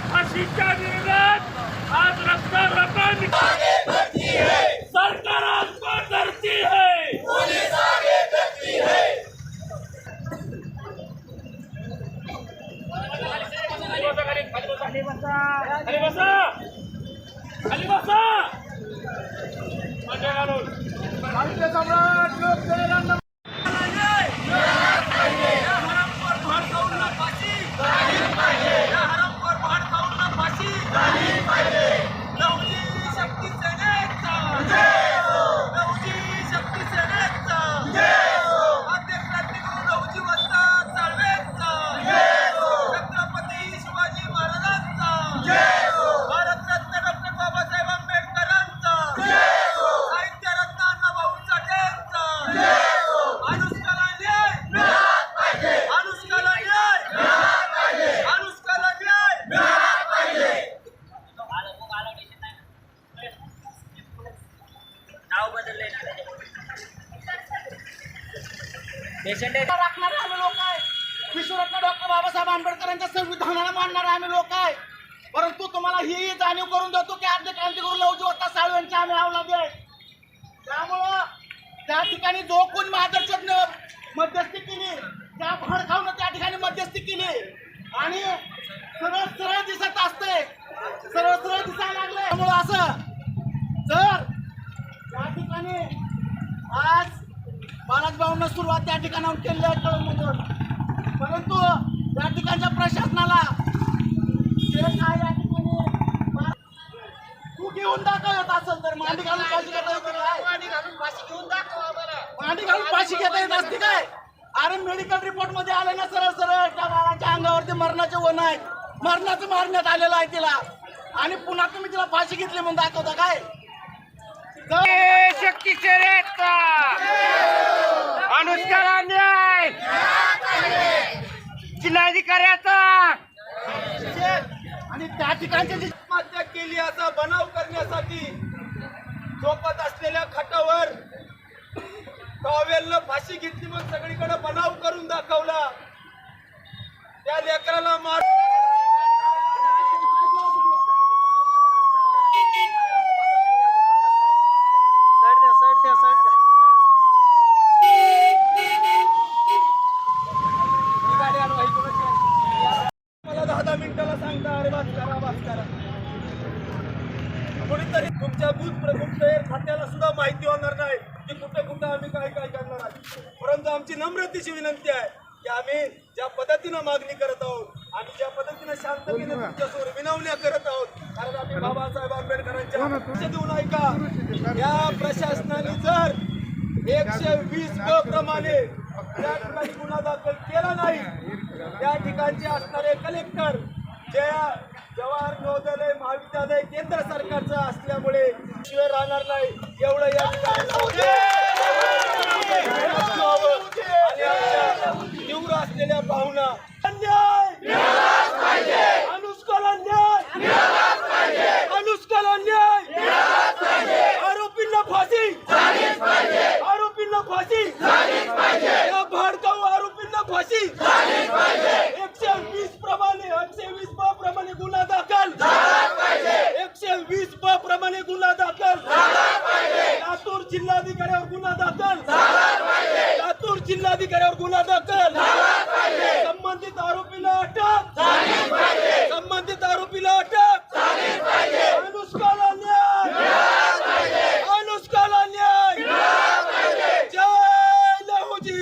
फाशीच्या विरोधात आज रस्ता रोको सरकार आपको डरती है, पुलिस आगे डरती है। खाली बसा सम्राट लोकशाहीला राखणारे आम्ही लोक आहे. विश्वरत्न डॉक्टर बाबासाहेब आंबेडकरांच्या संविधानाला मानणारे आम्ही लोक आहे. परंतु तुम्हाला ही जाणीव करून देतो की आद्य क्रांतिगुरू लहुजी वत्ता साळवे यांचे आम्ही अवलादी आहे. त्यामुळं त्या ठिकाणी जो कोण महादर्शकने मध्यस्थी केली त्या भडकावनं त्या ठिकाणी मध्यस्थी केली आणि सरळ सरळ दिसत असते, सरळ सरळ दिसायला लागले. त्यामुळं असं जर त्या ठिकाणी आज बाळाजभाऊंना सुरुवात त्या ठिकाणाहून केली आहे कळममधून, परंतु त्या ठिकाणच्या प्रशासनाला जे काय या ठिकाणी तू घेऊन दाखवत असेल तर मांडी घालून फाशी घेता येते काय? मांडी घालून फाशी घेऊन दाखव आम्हाला. मांडी घालून फाशी घेता येत असते काय? अरे मेडिकल रिपोर्ट मध्ये आले ना सरळ सरळ त्या बाळाच्या अंगावरती मरणाचे वन आहेत, मरणाचं मारण्यात आलेलं आहे तिला, आणि पुन्हा तुम्ही तिला फाशी घेतली म्हणून दाखवता काय? शक्तीचे रेखा अनुष्काला न्याय जिल्हाधिकाऱ्याचा आणि त्या ठिकाणची जी आत्महत्या केली याचा बनाव करण्यासाठी झोपत असलेल्या खटावर टॉवेलनं फाशी घेतली, मग सगळीकडे बनाव करून दाखवला. त्या लेकराला मार मला 10 मिनिटाला सांगता अरे बस करा. कोणीतरी तुमच्या बूथ प्रमुख खात्याला सुद्धा माहिती होणार नाही की कुठं आम्ही काय करणार आहे. परंतु आमची नम्रतेची विनंती आहे की आम्ही ज्या पद्धतीनं मागणी करत आहोत, आम्ही ज्या पद्धतीनं शांततेने तुमच्यासमोर विनवण्या करत आहोत, कारण आम्ही बाबासाहेब आंबेडकरांच्या लक्ष देऊन ऐका. या प्रशासनाने जर 120 क प्रमाणे त्या ठिकाणी गुन्हा दाखल केला नाही, त्या ठिकाणचे असणारे कलेक्टर जवाहर नवोदय महाविद्यालय केंद्र सरकारचं असल्यामुळे शिवाय राहणार नाही एवढं या ठिकाणी तीव्र असलेल्या भावना. अन्याय अनुष्काला न्याय, अनुष्काला न्याय, आरोपींना फाशी, आरोपींना फाशी, या भडकाऊ आरोपींना फाशी. 120 प्रमाणे 120 ब प्रमाणे गुन्हा दाखल, 120 ब प्रमाणे गुन्हा दाखल. लातूर जिल्हाधिकाऱ्यावर गुन्हा दाखल, लातूर जिल्हाधिकाऱ्यावर गुन्हा दाखल. संबंधित आरोपीला अटक, संबंधित आरोपीला अटक. अनुष्काला न्याय, अनुष्काला न्याय. जय लहुजी.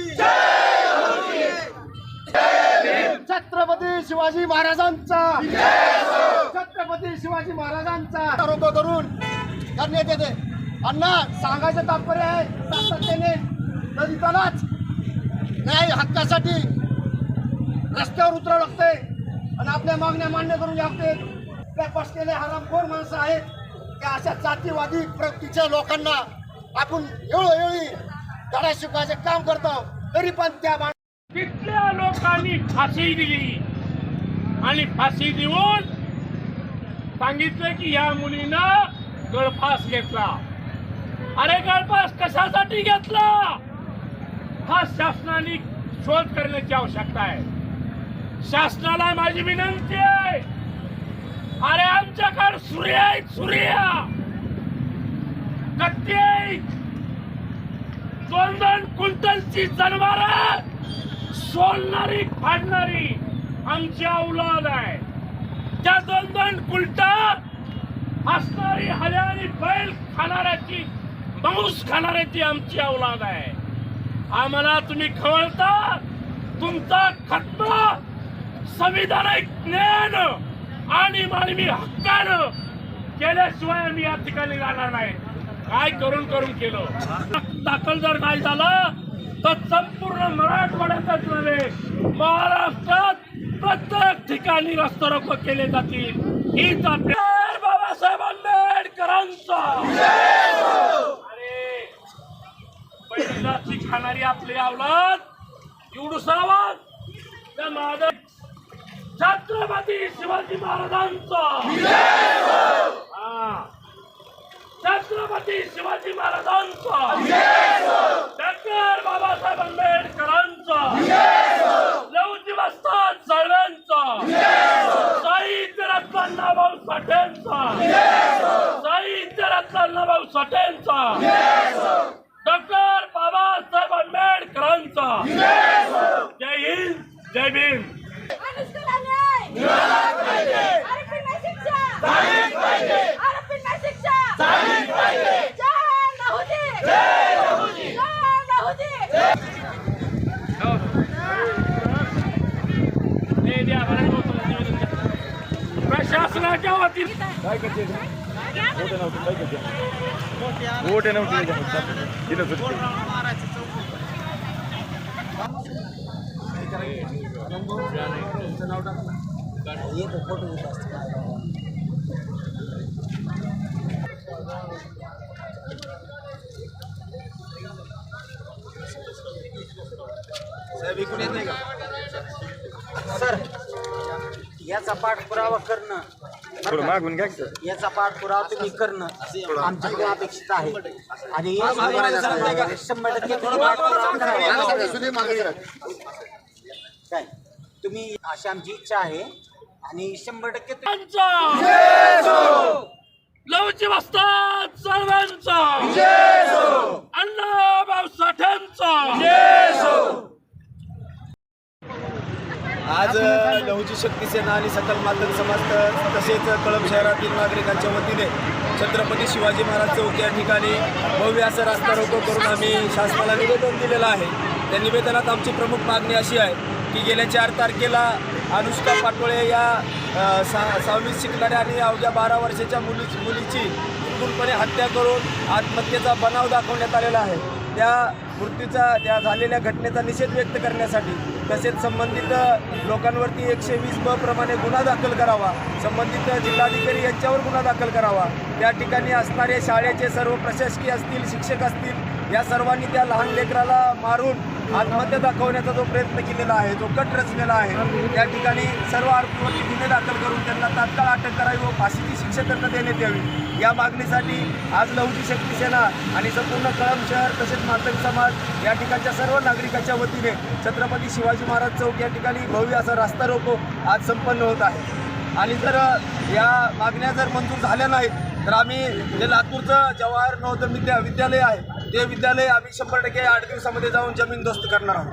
छत्रपती शिवाजी महाराजांचा, छत्रपती शिवाजी महाराजांचा आरोप करून करण्यात येते. अण्णा सांगायचं तात्पर्य आहे सातत्याने दलितालाच न्याय हक्कासाठी रस्त्यावर उतरावं लागतंय आणि आपल्या मागण्या मान्य करून लागते. त्या पसलेले हरामखोर माणसं आहेत त्या अशा जातीवादी प्रवृत्तीच्या लोकांना आपण वेळोवेळी धडा शिकवायचे काम करतो. तरी पण त्या तिथल्या लोकांनी फाशी दिली आणि फाशी देऊन सांगितलं की या मुलीनं गळफास घेतला. अरे गळफास कशासाठी घेतला हा शासनाने शोध करण्याची आवश्यकता आहे. शासनाला माझी विनंती आहे, अरे आमच्याकडे सूर्य आहेत, सूर्य कत्ती आहेत, 2-2 क्विंटलची जनावर सोलणारी फाडणारी आमची औलाद आहे. त्या 2-2 क्विंटल असणारी हल्या आणि बैल खाणाऱ्याची मांस खाणाऱ्याची आमची औलाद आहे. आम्हाला तुम्ही खवळता, तुमचा खतना संविधानिक ज्ञान आणि मानवी हक्कानं केल्याशिवाय आम्ही या ठिकाणी जाणार नाही. काय करून केलं दाखल जर नाही झाला तर संपूर्ण मराठवाड्यातच नव्हे महाराष्ट्रात प्रत्येक ठिकाणी रस्ता रोको केले जातील. हीच आपल्या बाबासाहेब आंबेडकरांचा अरे बैलाची खाणारी आपली अवलाद एवढूसा आवाज त्या महादेव छत्रपती शिवाजी महाराजांचा छत्रपती शिवाजी महाराजांचा डॉक्टर बाबासाहेब आंबेडकरांचा लवजी वस्ताद साळव्यांचा साहित्य रत्न अण्णाभाऊ साठेंचा साहित्य रत्न अण्णाभाऊ साठेंचा डॉक्टर बाबासाहेब आंबेडकरांचा. जय हिंद, जय भीम. अनुष्काला न्याय मिळाला पाहिजे. आरोपींना शिक्षा झालीच पाहिजे. आरोपींना शिक्षा झालीच पाहिजे. जय लहुजी, जय लहुजी, जय लहुजी. प्रशासनाच्या वतीने साहेब इकडून येत नाही का? सर याचा पाठपुरावा करणं मागून घ्या सर. याचा पाठपुरावा तुम्ही करणं आमच्याकडे अपेक्षित आहे आणि 100% तुम्ही पाठपुरावा करावा. काय तुम्ही अशी आमची इच्छा आहे आणि 100% लवची वस्ताद सर्वांचा अण्णाभाऊ साठेंचा. आज लहुजी शक्ती सेना आणि सकल मातंग समाज तसेच कळंब शहरातील नागरिकांच्या वतीने छत्रपती शिवाजी महाराज चौक या ठिकाणी भव्य असं रास्ता रोको करून आम्ही शासनाला निवेदन दिलेलं आहे. त्या निवेदनात आमची प्रमुख मागणी अशी आहे की गेल्या 4 तारखेला अनुष्का पाटोळे या 6वीत शिकणाऱ्या आणि अवघ्या 12 वर्षाच्या मुलीची पूर्णपणे हत्या करून आत्महत्येचा बनाव दाखवण्यात आलेला आहे. त्या झालेल्या घटनेचा निषेध व्यक्त करण्यासाठी तसेच संबंधित लोकांवरती 120 प्रमाणे गुन्हा दाखल करावा, संबंधित जिल्हाधिकारी यांच्यावर गुन्हा दाखल करावा. त्या ठिकाणी असणारे शाळेचे सर्व प्रशासकीय असतील, शिक्षक असतील, या सर्वांनी त्या लहान लेकराला मारून आत्महत्या दाखवण्याचा जो प्रयत्न केलेला आहे, जो कट रचलेला आहे, त्या ठिकाणी सर्व आरोपीवरती गुन्हे दाखल करून त्यांना तात्काळ अटक करावी व फाशीची शिक्षा त्यांना देण्यात यावी. या मागणीसाठी आज लहुजी शक्ती सेना आणि संपूर्ण कळंब शहर तसेच मातंग समाज या ठिकाणच्या सर्व नागरिकांच्या वतीने छत्रपती शिवाजी महाराज चौक या ठिकाणी भव्य असा रास्ता रोको आज संपन्न होत आहे. आणि जर या मागण्या जर मंजूर झाल्या नाहीत तर आम्ही जे लातूरचं जवाहर नवोदय विद्यालय आहे ते विद्यालय आम्ही 100% 8 दिवसामध्ये जाऊन जमीनदोस्त करणार आहोत.